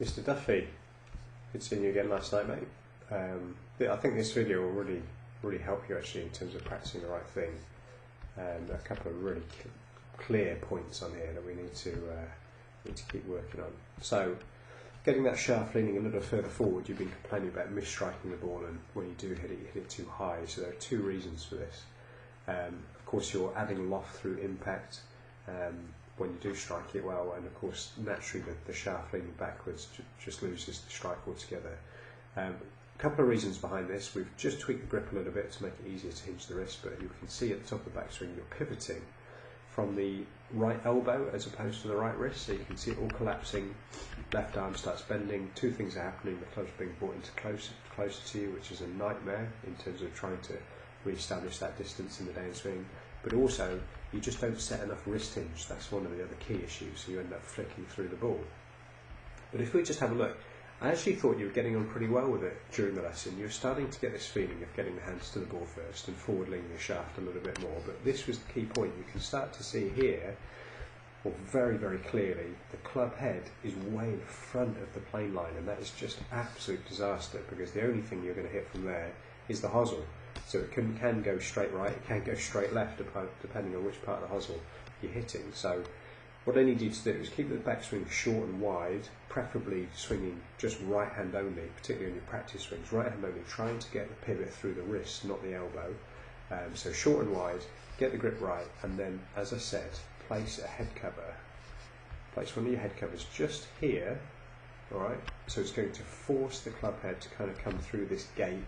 Mr. Duffy, good seeing you again last night, mate. I think this video will really help you actually in terms of practicing the right thing. And a couple of really clear points on here that we need to keep working on. So, getting that shaft leaning a little further forward. You've been complaining about misstriking the ball, and when you do hit it, you hit it too high. So there are two reasons for this. Of course, you're adding loft through impact when you do strike it well, and of course, naturally, the shaft leaning backwards just loses the strike altogether. A couple of reasons behind this. We've just tweaked the grip a little bit to make it easier to hinge the wrist, but you can see at the top of the backswing you're pivoting from the right elbow as opposed to the right wrist, so you can see it all collapsing. Left arm starts bending. Two things are happening. The club's being brought into closer to you, which is a nightmare in terms of trying to re-establish that distance in the downswing. But also, you just don't set enough wrist hinge. That's one of the other key issues, so you end up flicking through the ball. But if we just have a look, I actually thought you were getting on pretty well with it during the lesson. You were starting to get this feeling of getting the hands to the ball first and forward leaning your shaft a little bit more, but this was the key point. You can start to see here, well, very, very clearly, the club head is way in front of the plane line, and that is just absolute disaster, because the only thing you're going to hit from there is the hosel. So it can go straight right, it can go straight left, depending on which part of the hosel you're hitting. So what I need you to do is keep the backswing short and wide, preferably swinging just right hand only, particularly on your practice swings, right hand only, trying to get the pivot through the wrist, not the elbow. So short and wide, get the grip right, and then, as I said, place a head cover. Place one of your head covers just here, alright? So it's going to force the club head to kind of come through this gate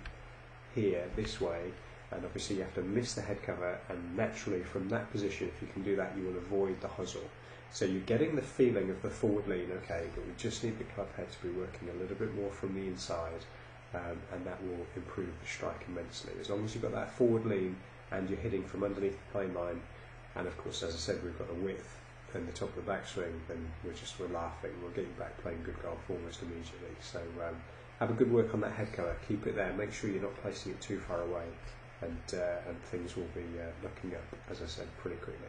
here, this way, and obviously you have to miss the head cover, and naturally from that position, if you can do that, you will avoid the hosel. So you're getting the feeling of the forward lean, okay, but we just need the club head to be working a little bit more from the inside, and that will improve the strike immensely. As long as you've got that forward lean and you're hitting from underneath the plane line, and of course, as I said, we've got the width and the top of the backswing, then we're laughing. We'll get you back playing good golf almost immediately. So have a good work on that head cover. Keep it there. Make sure you're not placing it too far away, and things will be looking up, as I said, pretty quickly.